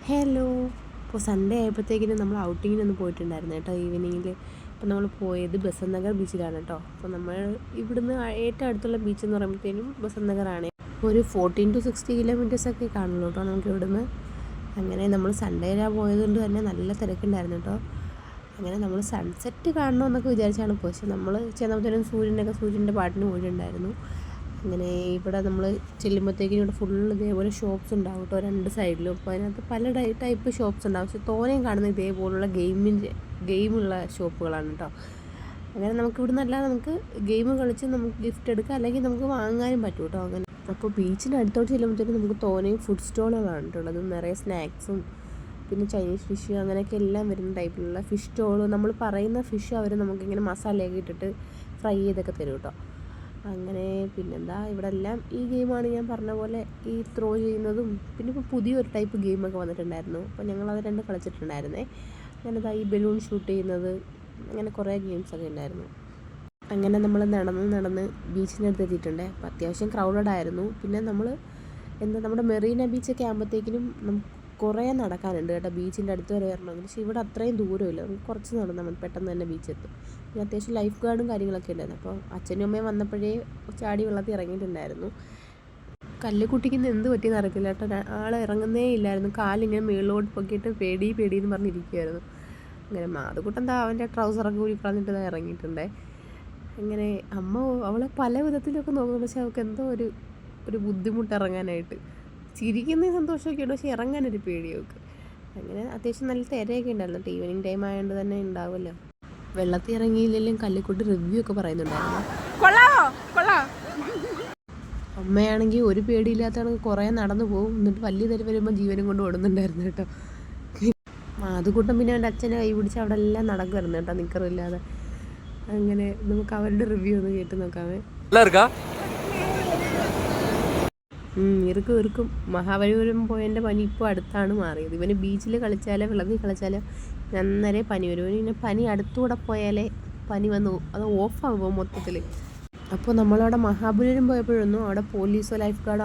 Hello. ഇപ്പോൾ Sunday ആയപ്പോഴത്തേക്കിനും നമ്മൾ ഔട്ടിങ്ങിനൊന്ന് പോയിട്ടുണ്ടായിരുന്നു കേട്ടോ. ഈവനിങ്ങിൽ അപ്പോൾ നമ്മൾ പോയത് ബസന്ത് നഗർ ബീച്ചിലാണ് കേട്ടോ. അപ്പോൾ നമ്മൾ ഇവിടുന്ന് ഏറ്റവും അടുത്തുള്ള ബീച്ച് എന്ന് പറയുമ്പോഴത്തേനും ബസന്ത് നഗറാണ്. ഒരു 14 to 60 കിലോമീറ്റേഴ്സൊക്കെ കാണുള്ളൂ കേട്ടോ നമുക്ക് ഇവിടുന്ന്. അങ്ങനെ നമ്മൾ സൺഡേയിലാണ് പോയതുകൊണ്ട് തന്നെ നല്ല തിരക്കുണ്ടായിരുന്നു കേട്ടോ. അങ്ങനെ നമ്മൾ സൺസെറ്റ് കാണണമെന്നൊക്കെ വിചാരിച്ചാണ് പോയത്. പക്ഷേ നമ്മൾ ചെന്നപ്പോഴത്തേനും സൂര്യൻ്റെ പാട്ടിന് പോയിട്ടുണ്ടായിരുന്നു. അങ്ങനെ ഇവിടെ നമ്മൾ ചെല്ലുമ്പോഴത്തേക്കിനും ഇവിടെ ഫുള്ള് ഇതേപോലെ ഷോപ്സ് ഉണ്ടാവും കേട്ടോ രണ്ട് സൈഡിലും. അപ്പോൾ അതിനകത്ത് പല ടൈപ്പ് ഷോപ്സ് ഉണ്ടാവും. പക്ഷെ തോനെയും കാണുന്നത് ഇതേപോലുള്ള ഗെയിമുള്ള ഷോപ്പുകളാണ് കേട്ടോ. അങ്ങനെ നമുക്ക് ഇവിടെ നിന്നല്ലാതെ നമുക്ക് ഗെയിം കളിച്ച് നമുക്ക് ഗിഫ്റ്റ് എടുക്കാം, അല്ലെങ്കിൽ നമുക്ക് വാങ്ങാനും പറ്റും കേട്ടോ. അങ്ങനെ അപ്പോൾ ബീച്ചിൻ്റെ അടുത്തോട്ട് ചെല്ലുമ്പോഴത്തേക്കും നമുക്ക് തോനെയും ഫുഡ് സ്റ്റോളുകളാണ് കേട്ടോ ഉള്ളത്. നിറയെ സ്നാക്സും പിന്നെ ചൈനീസ് ഫിഷ് അങ്ങനെയൊക്കെ എല്ലാം വരുന്ന ടൈപ്പിലുള്ള ഫിഷ് സ്റ്റോള്. നമ്മൾ പറയുന്ന ഫിഷ് അവർ നമുക്കിങ്ങനെ മസാലയൊക്കെ ഇട്ടിട്ട് ഫ്രൈ ചെയ്തൊക്കെ തരും കേട്ടോ. അങ്ങനെ പിന്നെന്താ ഇവിടെ എല്ലാം ഈ ഗെയിമാണ് ഞാൻ പറഞ്ഞ പോലെ, ഈ ത്രോ ചെയ്യുന്നതും പിന്നെ ഇപ്പോൾ പുതിയൊരു ടൈപ്പ് ഗെയിമൊക്കെ വന്നിട്ടുണ്ടായിരുന്നു. അപ്പോൾ ഞങ്ങളത് രണ്ട് കളിച്ചിട്ടുണ്ടായിരുന്നേ. ഞാനതാ ഈ ബലൂൺ ഷൂട്ട് ചെയ്യുന്നത്, അങ്ങനെ കുറേ ഗെയിംസൊക്കെ ഉണ്ടായിരുന്നു. അങ്ങനെ നമ്മൾ നടന്ന് ബീച്ചിൻ്റെ അടുത്ത് എത്തിയിട്ടുണ്ട്. അപ്പോൾ അത്യാവശ്യം ക്രൗഡഡ് ആയിരുന്നു. പിന്നെ നമ്മൾ നമ്മുടെ മെറീന ബീച്ചൊക്കെ ആകുമ്പോഴത്തേക്കിനും കുറേ നടക്കാനുണ്ട് കേട്ടോ ബീച്ചിൻ്റെ അടുത്ത് വരെ വരണമെങ്കിൽ. പക്ഷേ ഇവിടെ അത്രയും ദൂരമില്ല, നമുക്ക് കുറച്ച് നടന്നാൽ മതി, പെട്ടെന്ന് തന്നെ ബീച്ചെത്തും. പിന്നെ അത്യാവശ്യം ലൈഫ് ഗാർഡും കാര്യങ്ങളൊക്കെ ഉണ്ടായിരുന്നു. അപ്പോൾ അച്ഛനും അമ്മയും വന്നപ്പോഴേ ചാടി വെള്ളത്തിൽ ഇറങ്ങിയിട്ടുണ്ടായിരുന്നു. കല്ലുകുട്ടിക്ക് എന്ത് പറ്റിയെന്ന് അറിയത്തില്ല കേട്ടോ, ആൾ ഇറങ്ങുന്നേ ഇല്ലായിരുന്നു. കാലിങ്ങനെ മേളിലോട്ട് പൊക്കിയിട്ട് പേടിയെന്ന് പറഞ്ഞിരിക്കുമായിരുന്നു. അങ്ങനെ മാതുക്കുട്ടൻ എന്താ അവൻ്റെ ട്രൗസറൊക്കെ കൂടി കളഞ്ഞിട്ട് ഇറങ്ങിയിട്ടുണ്ടേ. അങ്ങനെ അമ്മ അവളെ പല വിധത്തിലൊക്കെ നോക്കുന്നു, പക്ഷെ അവൾക്ക് എന്തോ ഒരു ബുദ്ധിമുട്ട് ഇറങ്ങാനായിട്ട്. ചിരിക്കുന്ന സന്തോഷമൊക്കെ ഉണ്ട്, പക്ഷേ ഇറങ്ങാനൊരു പേടിയൊക്കെ. അങ്ങനെ അത്യാവശ്യം നല്ല തിരയൊക്കെ ഉണ്ടായിരുന്നു. ഈവനിങ് ടൈം ആയതുകൊണ്ട് തന്നെ ഉണ്ടാവുമല്ലോ. വെള്ളത്തിൽ ഇറങ്ങിയില്ലെങ്കിലും കല്ലിക്കുട്ടി റിവ്യൂ ഒക്കെ പറയുന്നുണ്ടായിരുന്നു. അമ്മയാണെങ്കിൽ ഒരു പേടിയില്ലാത്തതാണ്, കുറേ നടന്നു പോകും, എന്നിട്ട് വലിയ തിര വരുമ്പോൾ ജീവനും കൊണ്ട് ഓടുന്നുണ്ടായിരുന്നു കേട്ടോ. മാതുകൂട്ടം പിന്നെ അവൻ്റെ അച്ഛനെ കൈ പിടിച്ച് അവിടെ എല്ലാം നടക്കുമായിരുന്നു കേട്ടോ, നിക്കറില്ലാതെ. അങ്ങനെ നമുക്ക് അവരുടെ റിവ്യൂ ഒന്ന് കേട്ട് നോക്കാമേ. ഇറുക്കും മഹാബലിപുരം പോയതിൻ്റെ പനി ഇപ്പോൾ അടുത്താണ് മാറിയത്. ഇവന് ബീച്ചിൽ കളിച്ചാലോ വെള്ളത്തിൽ കളിച്ചാലോ നന്നരെ പനി വരും. ഇവന് പനി അടുത്തുകൂടെ പോയാലേ പനി വന്ന് അത് ഓഫാകുമോ മൊത്തത്തിൽ. അപ്പോൾ നമ്മളവിടെ മഹാബലിപുരം പോയപ്പോഴൊന്നും അവിടെ പോലീസോ ലൈഫ് ഗാർഡോ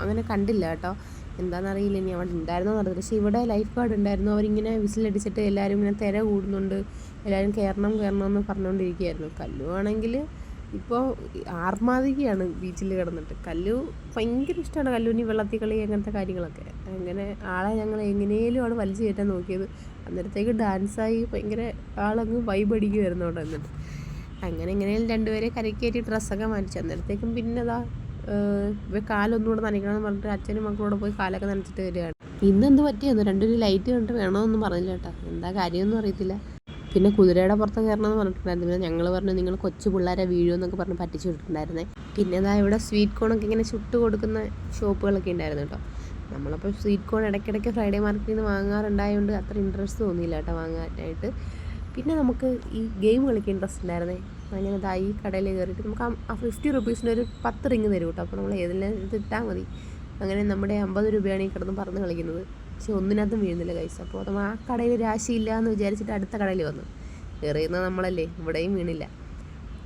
അങ്ങനെ കണ്ടില്ല കേട്ടോ. എന്താണെന്നറിയില്ല, ഇനി അവിടെ ഉണ്ടായിരുന്നോ എന്നറിയില്ല. പക്ഷേ ഇവിടെ ലൈഫ് ഗാർഡ് ഉണ്ടായിരുന്നു. അവരിങ്ങനെ വിസിലടിച്ചിട്ട് എല്ലാവരും ഇങ്ങനെ തിര കൂടുന്നുണ്ട്, എല്ലാവരും കയറണം എന്ന് പറഞ്ഞുകൊണ്ടിരിക്കുകയായിരുന്നു. കല്ലു ആണെങ്കിൽ ഇപ്പോൾ ആർമാദികയാണ് ബീച്ചിൽ കിടന്നിട്ട്. കല്ലു ഭയങ്കര ഇഷ്ടമാണ് കല്ലുവിന് വെള്ളത്തിൽ കളി അങ്ങനത്തെ കാര്യങ്ങളൊക്കെ. അങ്ങനെ ആളെ ഞങ്ങൾ എങ്ങനെയും ആണ് വലിച്ചു കയറ്റാൻ നോക്കിയത്. അന്നേരത്തേക്ക് ഡാൻസായി ഭയങ്കര ആളങ്ങ് വൈബ് അടിക്കുമായിരുന്നു അവിടെ നിന്നിട്ട്. അങ്ങനെ എങ്ങനെയും രണ്ടുപേരെ കരക്കയറ്റി ഡ്രസ്സൊക്കെ മാറ്റിച്ചു. അന്നേരത്തേക്കും പിന്നെ കാലൊന്നുകൂടെ നനയ്ക്കണമെന്ന് പറഞ്ഞിട്ട് അച്ഛനും മക്കളോട് പോയി കാലൊക്കെ നനച്ചിട്ട് വരികയാണ്. ഇന്നെന്ത് പറ്റിയെന്ന് രണ്ടുപേരും ലൈറ്റ് കണ്ടിട്ട് വേണമെന്നൊന്നും പറഞ്ഞില്ല കേട്ടോ, എന്താ കാര്യമൊന്നും അറിയത്തില്ല. പിന്നെ കുതിരയുടെ പുറത്ത് കയറണമെന്ന് പറഞ്ഞിട്ടുണ്ടായിരുന്നു. പിന്നെ ഞങ്ങൾ പറഞ്ഞു നിങ്ങൾ കൊച്ചു പിള്ളേരെ വീഴുമെന്നൊക്കെ പറഞ്ഞ് പറ്റിച്ചു വിട്ടിട്ടുണ്ടായിരുന്നേ. പിന്നെ ഇവിടെ സ്വീറ്റ് കോണൊക്കെ ഇങ്ങനെ ചുട്ട് കൊടുക്കുന്ന ഷോപ്പുകളൊക്കെ ഉണ്ടായിരുന്നു കേട്ടോ. നമ്മളപ്പോൾ സ്വീറ്റ് കോൺ ഇടയ്ക്കിടയ്ക്ക് ഫ്രൈഡേ മാർക്കറ്റിൽ നിന്ന് വാങ്ങാറുണ്ടായതുകൊണ്ട് അത്ര ഇൻട്രസ്റ്റ് തോന്നിയില്ല കേട്ടോ വാങ്ങാനായിട്ട്. പിന്നെ നമുക്ക് ഈ ഗെയിം കളിക്കാൻ ഇൻട്രസ്റ്റ് ഉണ്ടായിരുന്നേ. അങ്ങനെ ഈ കടയിൽ കയറിയിട്ട് നമുക്ക് ആ 50 രൂപീസിൻ്റെ ഒരു 10 റിങ് തരും കേട്ടോ. അപ്പോൾ നമ്മൾ ഏതെല്ലാം ഇത് ഇട്ടാൽ മതി. അങ്ങനെ നമ്മുടെ 50 രൂപയാണ് ഈ കിടന്ന് പറന്ന് കളിക്കുന്നത്. പക്ഷെ ഒന്നിനകത്തും വീഴുന്നില്ല കൈസ്. അപ്പോൾ നമ്മൾ ആ കടയിൽ രാശിയില്ല എന്ന് വിചാരിച്ചിട്ട് അടുത്ത കടയിൽ വന്നു. എറിയുന്നത് നമ്മളല്ലേ, ഇവിടെയും വീണില്ല.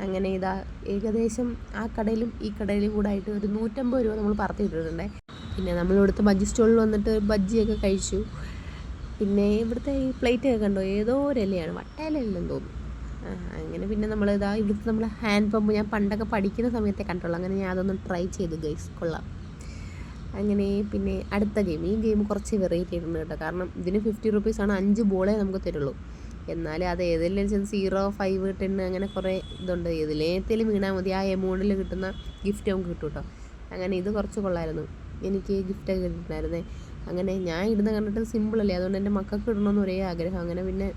അങ്ങനെ ഏകദേശം ആ കടയിലും ഈ കടയിലും കൂടെ ആയിട്ട് ഒരു 150 രൂപ നമ്മൾ പറത്തിയിട്ടിട്ടുണ്ടേ. പിന്നെ നമ്മളിവിടുത്തെ ബജ്ജി സ്റ്റോളിൽ വന്നിട്ട് ബജ്ജിയൊക്കെ കഴിച്ചു. പിന്നെ ഇവിടുത്തെ ഈ പ്ലേറ്റൊക്കെ കണ്ടോ, ഏതോ ഒരു ഇലയാണ്, വട്ടയിലെല്ലാം തോന്നുന്നു. അങ്ങനെ പിന്നെ ഇവിടുത്തെ നമ്മൾ ഹാൻഡ് പമ്പ് ഞാൻ പണ്ടൊക്കെ പഠിക്കുന്ന സമയത്തെ കണ്ടുള്ളൂ. അങ്ങനെ ഞാൻ അതൊന്ന് ട്രൈ ചെയ്തു ഗൈസ്, കൊള്ളാം. അങ്ങനെ പിന്നെ അടുത്ത ഗെയിം, ഈ ഗെയിം കുറച്ച് വെറൈറ്റി ആയിട്ടുണ്ട് കേട്ടോ. കാരണം ഇതിന് 50 രൂപീസാണ്, 5 ബോളേ നമുക്ക് തരുള്ളൂ. എന്നാലും അത് ഏതെല്ലാം 0, 5, 10 അങ്ങനെ കുറേ ഇതുണ്ട്. ഏതിലേത്തേലും വീണാൽ മതി, ആ എമൗണ്ടിൽ കിട്ടുന്ന ഗിഫ്റ്റ് നമുക്ക് കിട്ടും കേട്ടോ. അങ്ങനെ ഇത് കുറച്ച് കൊള്ളായിരുന്നു, എനിക്ക് ഗിഫ്റ്റൊക്കെ കിട്ടിയിട്ടുണ്ടായിരുന്നേ. അങ്ങനെ ഞാൻ ഇടുന്ന കണ്ടിട്ട് സിമ്പിളല്ലേ, അതുകൊണ്ട് എൻ്റെ മക്കൾക്ക് ഇടണമെന്ന് ഒരേ ആഗ്രഹം. അങ്ങനെ പിന്നെ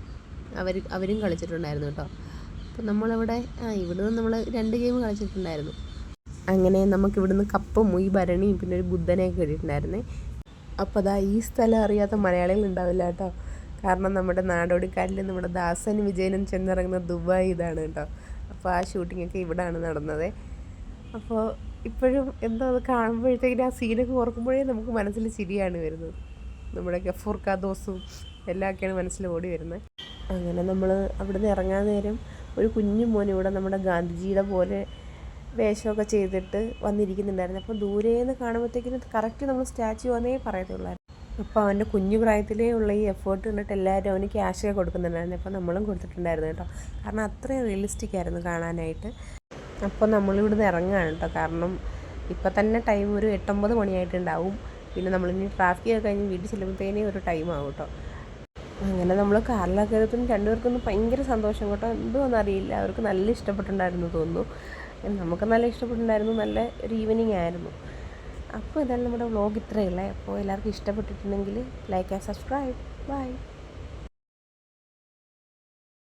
അവരും കളിച്ചിട്ടുണ്ടായിരുന്നു കേട്ടോ. അപ്പോൾ നമ്മളിവിടെ ഇവിടുന്ന് നമ്മൾ 2 ഗെയിം കളിച്ചിട്ടുണ്ടായിരുന്നു. അങ്ങനെ നമുക്ക് ഇവിടുന്ന് കപ്പും ഈ ഭരണിയും പിന്നെ ഒരു ബുദ്ധനെയൊക്കെ കിട്ടിയിട്ടുണ്ടായിരുന്നേ. അപ്പോൾ ഈ സ്ഥലം അറിയാത്ത മലയാളികൾ ഉണ്ടാവില്ല കേട്ടോ. കാരണം നമ്മുടെ നാടോടിക്കാരിൽ നമ്മുടെ ദാസനും വിജയനും ചെന്നിറങ്ങുന്ന ദുബായ് ഇതാണ് കേട്ടോ. അപ്പോൾ ആ ഷൂട്ടിങ്ങൊക്കെ ഇവിടെയാണ് നടന്നത്. അപ്പോൾ ഇപ്പോഴും എന്തോ അത് കാണുമ്പോഴത്തേക്കും ആ സീനൊക്കെ ഓർക്കുമ്പോഴേ നമുക്ക് മനസ്സിൽ ചിരിയാണ് വരുന്നത്. നമ്മുടെ ഗഫൂർ ഖാ ദോസും എല്ലാമൊക്കെയാണ് മനസ്സിൽ ഓടി വരുന്നത്. അങ്ങനെ നമ്മൾ അവിടെ നിന്ന് ഇറങ്ങാൻ നേരം ഒരു കുഞ്ഞു മോൻ ഇവിടെ നമ്മുടെ ഗാന്ധിജിയുടെ പോലെ വേഷമൊക്കെ ചെയ്തിട്ട് വന്നിരിക്കുന്നുണ്ടായിരുന്നു. അപ്പോൾ ദൂരേന്ന് കാണുമ്പോഴത്തേക്കിനും കറക്റ്റ് നമ്മൾ സ്റ്റാച്ചു വന്നേ പറയത്തുള്ളായിരുന്നു. അപ്പോൾ അവൻ്റെ കുഞ്ഞു പ്രായത്തിലേ ഉള്ള ഈ എഫേർട്ട് കണ്ടിട്ട് എല്ലാവരും അവന് ക്യാഷൊക്കെ കൊടുക്കുന്നുണ്ടായിരുന്നു. അപ്പോൾ നമ്മളും കൊടുത്തിട്ടുണ്ടായിരുന്നു കേട്ടോ. കാരണം അത്രയും റിയലിസ്റ്റിക് ആയിരുന്നു കാണാനായിട്ട്. അപ്പോൾ നമ്മളിവിടുന്ന് ഇറങ്ങുകയാണ് കേട്ടോ. കാരണം ഇപ്പം തന്നെ ടൈം ഒരു 8-9 മണിയായിട്ടുണ്ടാവും. പിന്നെ നമ്മളിനി ട്രാഫിക്കൊക്കെ കഴിഞ്ഞ് വീട്ടിൽ ചെല്ലുമ്പോഴത്തേനേ ഒരു ടൈം ആവും കേട്ടോ. അങ്ങനെ നമ്മൾ കാറിലൊക്കെ കയറത്തും രണ്ടുപേർക്കൊന്നും ഭയങ്കര സന്തോഷം കേട്ടോ. എന്തുവാണെന്ന് അറിയില്ല, അവർക്ക് നല്ല ഇഷ്ടപ്പെട്ടിട്ടുണ്ടായിരുന്നു തോന്നുന്നു. നമുക്ക് നല്ല ഇഷ്ടപ്പെട്ടിട്ടുണ്ടായിരുന്നു. നല്ല ഒരു ഈവനിങ് ആയിരുന്നു. അപ്പോൾ ഇതാണ് നമ്മുടെ വ്ളോഗ് ഇത്രയേ ഉള്ളൂ. അപ്പോൾ എല്ലാവർക്കും ഇഷ്ടപ്പെട്ടിട്ടുണ്ടെങ്കിൽ ലൈക്ക് ആൻഡ് സബ്സ്ക്രൈബ്. ബൈ.